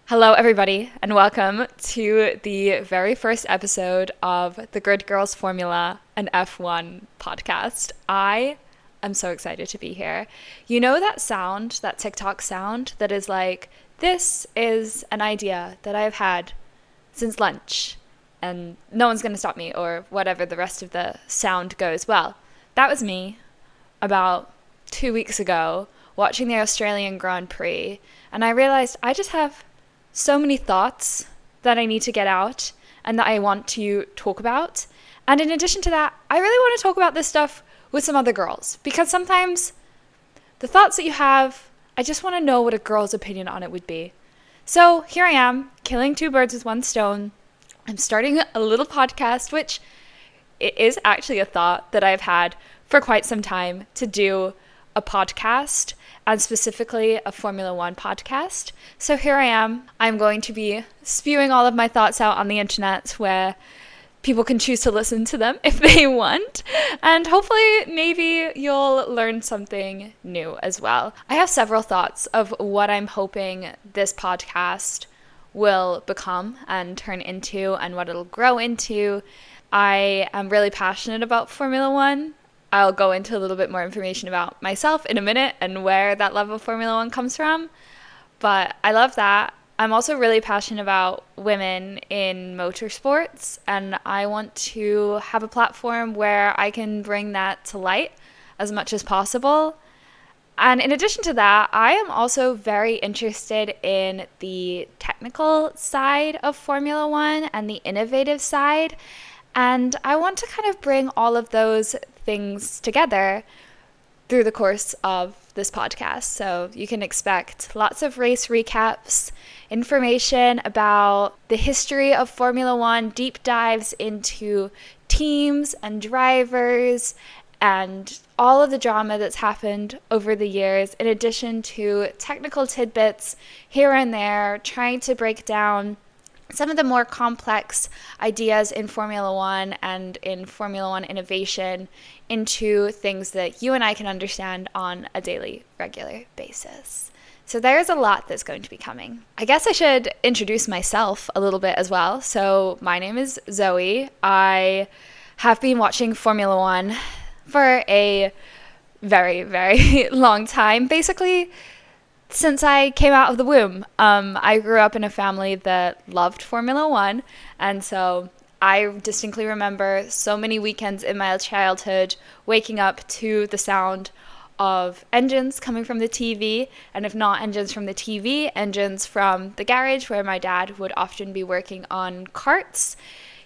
Hello, everybody, and welcome to the very first episode of the Grid Girls Formula and F1 podcast. I am so excited to be here. You know that sound, that TikTok sound that is like, this is an idea that I've had since lunch, and no one's going to stop me, or whatever the rest of the sound goes. Well, that was me about 2 weeks ago watching the Australian Grand Prix, and I realized I just have so many thoughts that I need to get out and that I want to talk about. And in addition to that, I really want to talk about this stuff with some other girls, because sometimes the thoughts that you have, I just want to know what a girl's opinion on it would be. So here I am, killing two birds with one stone. I'm starting a little podcast, which it is actually a thought that I've had for quite some time, to do a podcast, and specifically a Formula One podcast. So here I am. I'm going to be spewing all of my thoughts out on the internet, where people can choose to listen to them if they want. And hopefully maybe you'll learn something new as well. I have several thoughts of what I'm hoping this podcast will become and turn into, and what it'll grow into. I am really passionate about Formula One. I'll go into a little bit more information about myself in a minute and where that love of Formula One comes from. But I love that. I'm also really passionate about women in motorsports, and I want to have a platform where I can bring that to light as much as possible. And in addition to that, I am also very interested in the technical side of Formula One and the innovative side. And I want to kind of bring all of those things together through the course of this podcast. So you can expect lots of race recaps, information about the history of Formula One, deep dives into teams and drivers, and all of the drama that's happened over the years, in addition to technical tidbits here and there, trying to break down some of the more complex ideas in Formula One and in Formula One innovation into things that you and I can understand on a daily, regular basis. So there's a lot that's going to be coming. I guess I should introduce myself a little bit as well. So my name is Zoe. I have been watching Formula One for a very, very long time. Basically, since I came out of the womb. I grew up in a family that loved Formula One, and so I distinctly remember so many weekends in my childhood waking up to the sound of engines coming from the TV, and if not engines from the TV, engines from the garage where my dad would often be working on karts.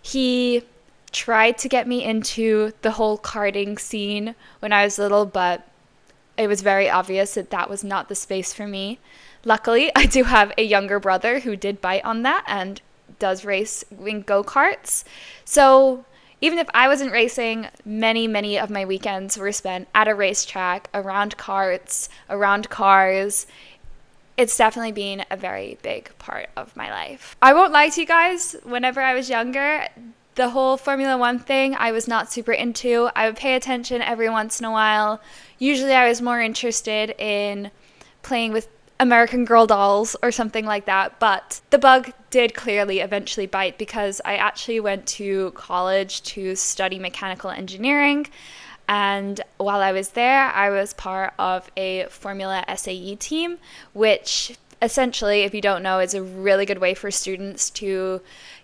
He tried to get me into the whole karting scene when I was little, but it was very obvious that that was not the space for me. Luckily, I do have a younger brother who did bite on that and does race in go-karts. So even if I wasn't racing, many of my weekends were spent at a racetrack, around karts, around cars. It's definitely been a very big part of my life. I won't lie to you guys, whenever I was younger, the whole Formula One thing I was not super into. I would pay attention every once in a while. Usually I was more interested in playing with American Girl dolls or something like that. But the bug did clearly eventually bite, because I actually went to college to study mechanical engineering. And while I was there, I was part of a Formula SAE team, which essentially, if you don't know, is a really good way for students to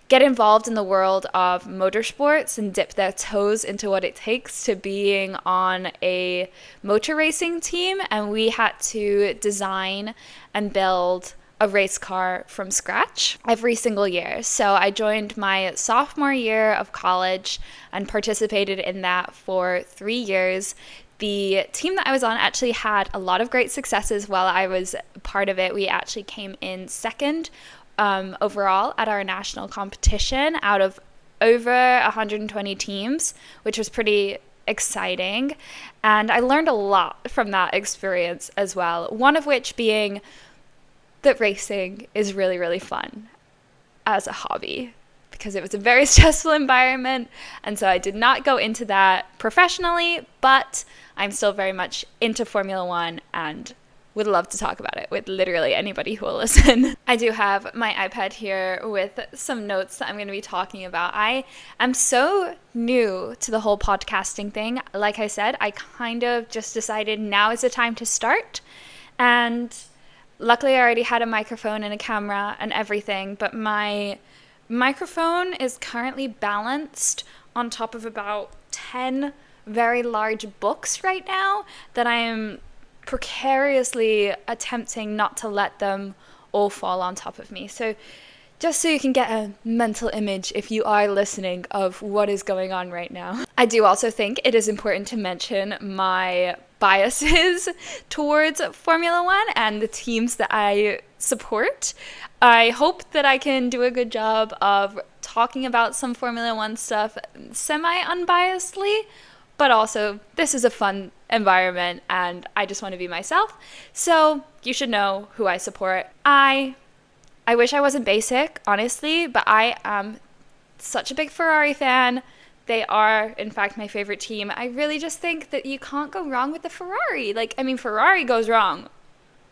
get involved in the world of motorsports and dip their toes into what it takes to being on a motor racing team. And we had to design and build a race car from scratch every single year. So I joined my sophomore year of college and participated in that for 3 years. The team that I was on actually had a lot of great successes while I was part of it. We actually came in second overall at our national competition out of over 120 teams, which was pretty exciting. And I learned a lot from that experience as well, one of which being that racing is really, really fun as a hobby, because it was a very stressful environment. And so I did not go into that professionally, but I'm still very much into Formula One and would love to talk about it with literally anybody who will listen. I do have my iPad here with some notes that I'm going to be talking about. I am so new to the whole podcasting thing. Like I said, I kind of just decided now is the time to start. And luckily I already had a microphone and a camera and everything, but my microphone is currently balanced on top of about 10 very large books right now that I am precariously attempting not to let them all fall on top of me. So just so you can get a mental image, if you are listening, of what is going on right now. I do also think it is important to mention my biases towards Formula One and the teams that I support. I hope that I can do a good job of talking about some Formula One stuff semi-unbiasedly, but also this is a fun environment and I just want to be myself. So you should know who I support. I wish I wasn't basic, honestly, but I am such a big Ferrari fan. They are, in fact, my favorite team. I really just think that you can't go wrong with the Ferrari. Ferrari goes wrong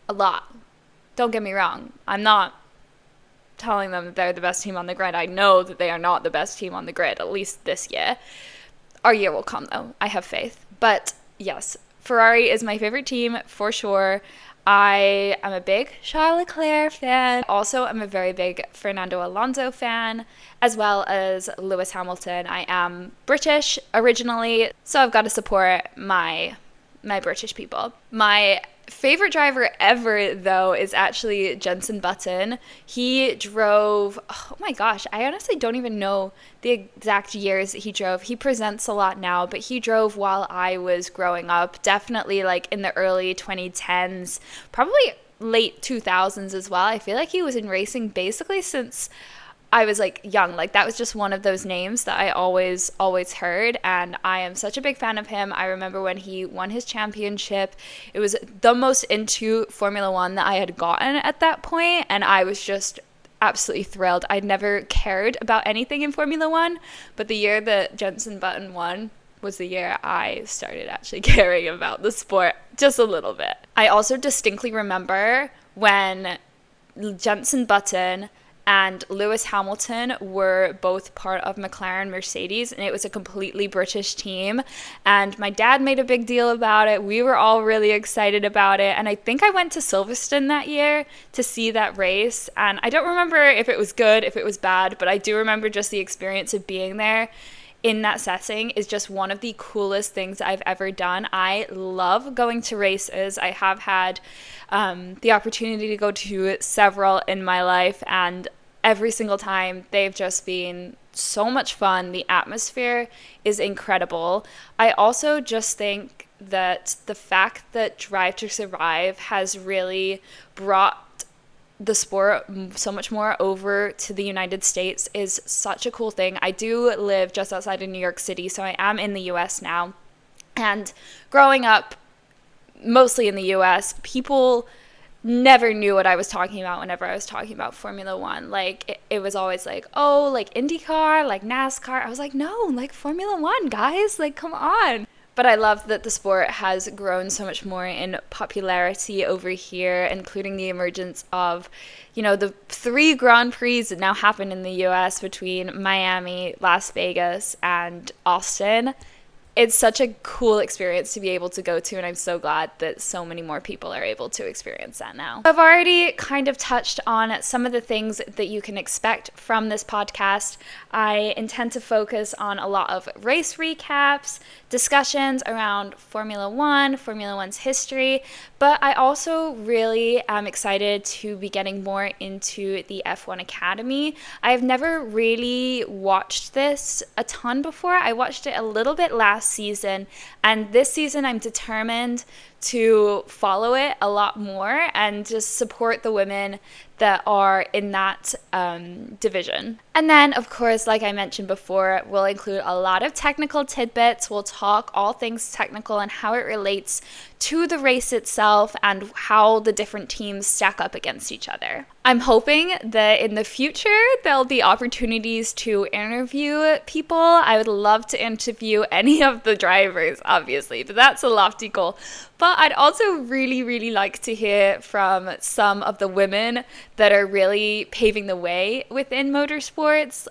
a lot. Don't get me wrong. I'm not telling them that they're the best team on the grid. I know that they are not the best team on the grid, at least this year. Our year will come, though. I have faith. But yes, Ferrari is my favorite team for sure. I am a big Charles Leclerc fan. Also, I'm a very big Fernando Alonso fan, as well as Lewis Hamilton. I am British originally, so I've got to support my British people. My favorite driver ever, though, is actually Jenson Button. He drove, oh my gosh, I honestly don't even know the exact years that he drove. He presents a lot now, but he drove while I was growing up, definitely like in the early 2010s, probably late 2000s as well. I feel like he was in racing basically since I was like young. Like that was just one of those names that I always heard, and I am such a big fan of him. I remember when he won his championship, it was the most into Formula One that I had gotten at that point, and I was just absolutely thrilled. I'd never cared about anything in Formula One, but the year that Jenson Button won was the year I started actually caring about the sport just a little bit. I also distinctly remember when Jenson Button and Lewis Hamilton were both part of McLaren Mercedes, and it was a completely British team. And my dad made a big deal about it. We were all really excited about it. And I think I went to Silverstone that year to see that race. And I don't remember if it was good, if it was bad, but I do remember just the experience of being there in that setting is just one of the coolest things I've ever done. I love going to races. I have had the opportunity to go to several in my life, and every single time they've just been so much fun. The atmosphere is incredible. I also just think that the fact that Drive to Survive has really brought the sport so much more over to the United States is such a cool thing. I do live just outside of New York City, so I am in the US now. And growing up mostly in the US, people never knew what I was talking about whenever I was talking about Formula One. Like, it was always like, oh, like IndyCar, like NASCAR. I was like, no, like Formula One, guys, like, come on. But I love that the sport has grown so much more in popularity over here, including the emergence of, you know, the 3 Grand Prix that now happen in the US between Miami, Las Vegas, and Austin. It's such a cool experience to be able to go to, and I'm so glad that so many more people are able to experience that now. I've already kind of touched on some of the things that you can expect from this podcast. I intend to focus on a lot of race recaps, discussions around Formula One, Formula One's history, but I also really am excited to be getting more into the F1 Academy. I've never really watched this a ton before. I watched it a little bit last season, and this season I'm determined to follow it a lot more and just support the women that are in that division. And then, of course, like I mentioned before, we'll include a lot of technical tidbits. We'll talk all things technical and how it relates to the race itself and how the different teams stack up against each other. I'm hoping that in the future there'll be opportunities to interview people. I would love to interview any of the drivers, obviously, but that's a lofty goal. But I'd also really, really like to hear from some of the women that are really paving the way within motorsports.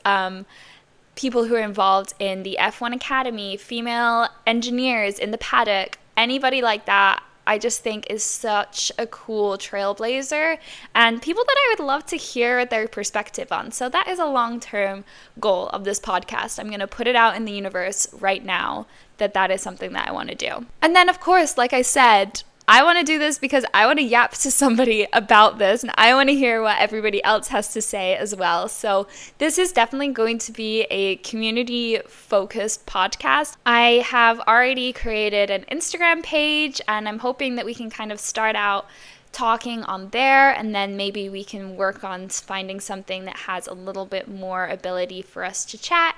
People who are involved in the F1 Academy, female engineers in the paddock, anybody like that, I just think is such a cool trailblazer and people that I would love to hear their perspective on. So that is a long-term goal of this podcast. I'm going to put it out in the universe right now that is something that I want to do. And then, of course, like I said, I want to do this because I want to yap to somebody about this and I want to hear what everybody else has to say as well. So this is definitely going to be a community-focused podcast. I have already created an Instagram page and I'm hoping that we can kind of start out talking on there and then maybe we can work on finding something that has a little bit more ability for us to chat.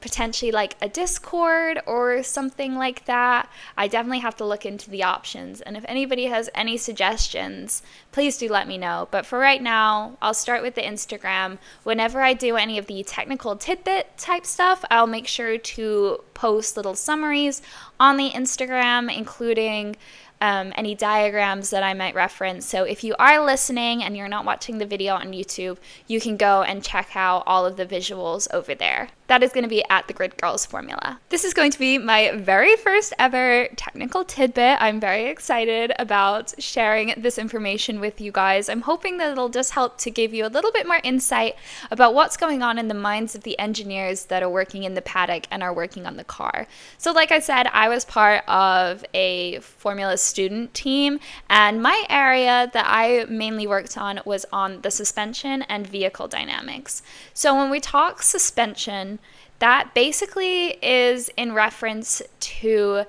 Potentially like a Discord or something like that. I definitely have to look into the options, and if anybody has any suggestions, please do let me know. But for right now, I'll start with the Instagram. Whenever I do any of the technical tidbit type stuff, I'll make sure to post little summaries on the Instagram, including any diagrams that I might reference. So if you are listening and you're not watching the video on YouTube, you can go and check out all of the visuals over there. That is going to be at the Grid Girls Formula. This is going to be my very first ever technical tidbit. I'm very excited about sharing this information with you guys. I'm hoping that it'll just help to give you a little bit more insight about what's going on in the minds of the engineers that are working in the paddock and are working on the car. So like I said, I was part of a Formula student team, and my area that I mainly worked on was on the suspension and vehicle dynamics. So when we talk suspension, that basically is in reference to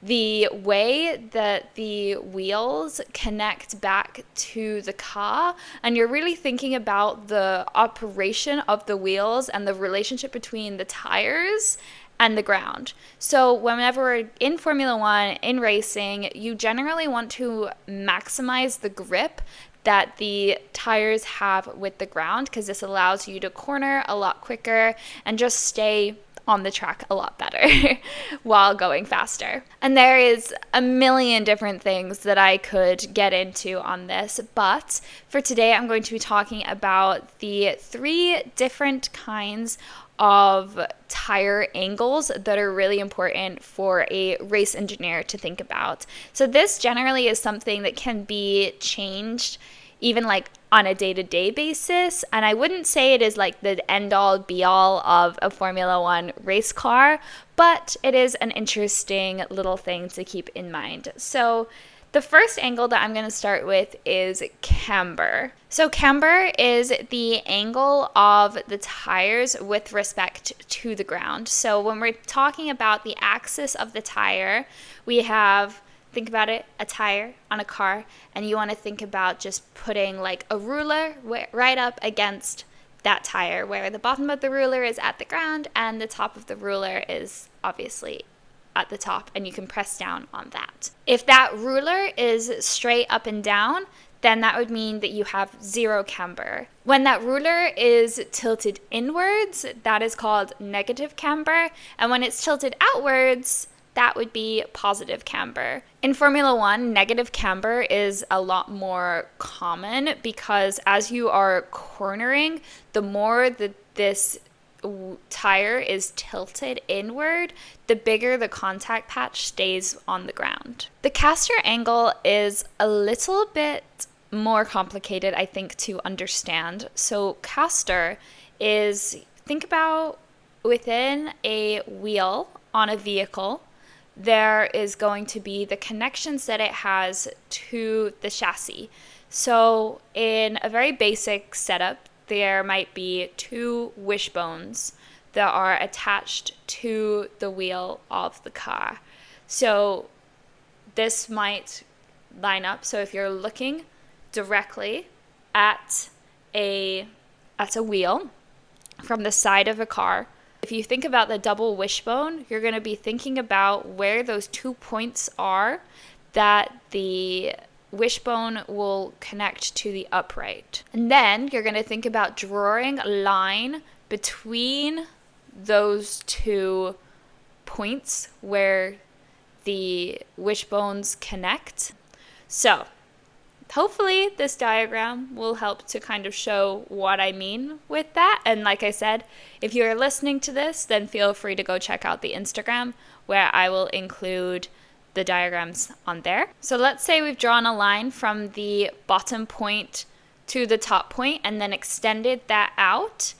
the way that the wheels connect back to the car, and you're really thinking about the operation of the wheels and the relationship between the tires and the ground. So whenever we're in Formula One, in racing, you generally want to maximize the grip that the tires have with the ground, because this allows you to corner a lot quicker and just stay on the track a lot better while going faster. And there is a million different things that I could get into on this, but for today I'm going to be talking about the 3 different kinds of tire angles that are really important for a race engineer to think about. So this generally is something that can be changed even like on a day-to-day basis, and I wouldn't say it is like the end-all be-all of a Formula One race car, but it is an interesting little thing to keep in mind. So the first angle that I'm going to start with is camber. So camber is the angle of the tires with respect to the ground. So when we're talking about the axis of the tire, we have, think about it, a tire on a car, and you want to think about just putting like a ruler right up against that tire, where the bottom of the ruler is at the ground and the top of the ruler is obviously at the top, and you can press down on that. If that ruler is straight up and down, then that would mean that you have 0 camber. When that ruler is tilted inwards, that is called negative camber, and when it's tilted outwards, that would be positive camber. In Formula One, negative camber is a lot more common because as you are cornering, the more that this tire is tilted inward, the bigger the contact patch stays on the ground. The caster angle is a little bit more complicated, I think, to understand. So caster is, think about within a wheel on a vehicle, there is going to be the connections that it has to the chassis. So in a very basic setup, there might be 2 wishbones that are attached to the wheel of the car. So this might line up. So if you're looking directly at a wheel from the side of a car, If you think about the double wishbone, you're going to be thinking about where those 2 points are that the wishbone will connect to the upright. And then you're going to think about drawing a line between those 2 points where the wishbones connect. So hopefully this diagram will help to kind of show what I mean with that. And like I said, if you're listening to this, then feel free to go check out the Instagram where I will include the diagrams on there. So let's say we've drawn a line from the bottom point to the top point and then extended that out.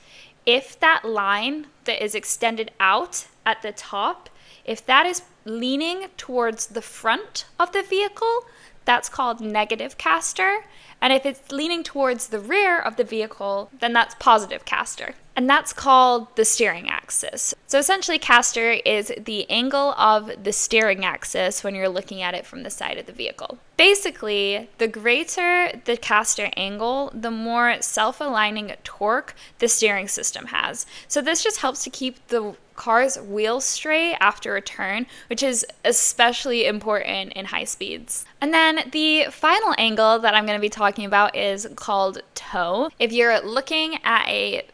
If that line that is extended out at the top, if that is leaning towards the front of the vehicle, that's called negative caster. And if it's leaning towards the rear of the vehicle, then that's positive caster. And that's called the steering axis. So essentially, caster is the angle of the steering axis when you're looking at it from the side of the vehicle. Basically, the greater the caster angle, the more self-aligning torque the steering system has. So this just helps to keep the car's wheels straight after a turn, which is especially important in high speeds. And then the final angle that I'm going to be talking about is called toe. If you're looking at a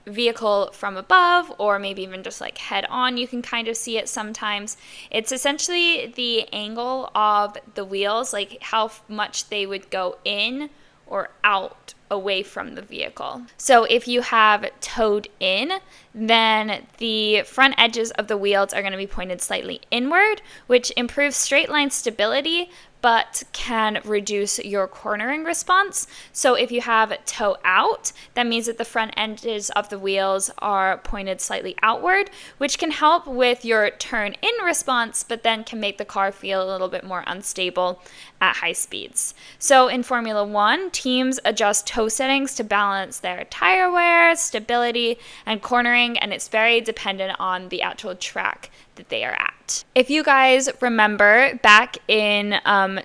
vehicle from above, or maybe even just like head on, you can kind of see it sometimes. It's essentially the angle of the wheels, like how much they would go in or out away from the vehicle. So if you have toed in, then the front edges of the wheels are going to be pointed slightly inward, which improves straight line stability, but can reduce your cornering response. So if you have toe out, that means that the front edges of the wheels are pointed slightly outward, which can help with your turn in response, but then can make the car feel a little bit more unstable at high speeds. So in Formula 1, teams adjust toe settings to balance their tire wear, stability, and cornering, and it's very dependent on the actual track that they are at. If you guys remember, back in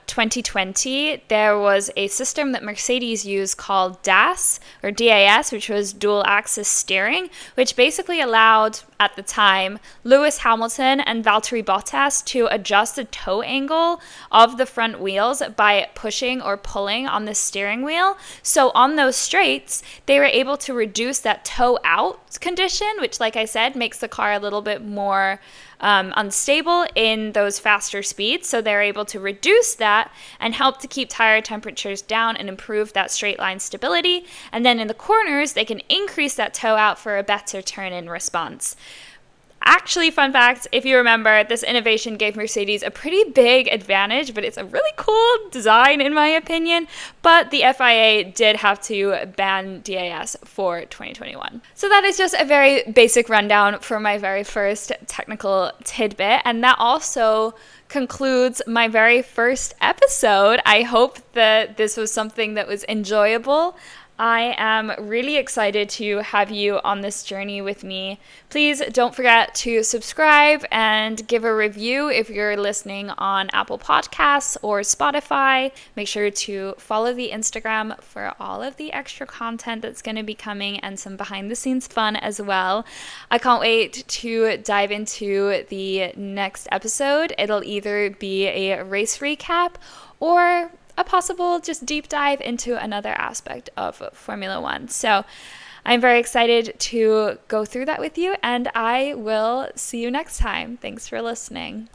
2020, there was a system that Mercedes used called DAS, or DAS, which was dual axis steering, which basically allowed, at the time, Lewis Hamilton and Valtteri Bottas to adjust the toe angle of the front wheels by pushing or pulling on the steering wheel. So on those straights, they were able to reduce that toe out condition, which, like I said, makes the car a little bit more unstable in those faster speeds. So they're able to reduce that and help to keep tire temperatures down and improve that straight line stability. And then in the corners, they can increase that toe out for a better turn in response. Actually, fun fact, if you remember, this innovation gave Mercedes a pretty big advantage, but it's a really cool design in my opinion. But the FIA did have to ban DAS for 2021. So that is just a very basic rundown for my very first technical tidbit. And that also concludes my very first episode. I hope that this was something that was enjoyable. I am really excited to have you on this journey with me. Please don't forget to subscribe and give a review if you're listening on Apple Podcasts or Spotify. Make sure to follow the Instagram for all of the extra content that's going to be coming and some behind the scenes fun as well. I can't wait to dive into the next episode. It'll either be a race recap or a possible just deep dive into another aspect of Formula One. So I'm very excited to go through that with you, and I will see you next time. Thanks for listening.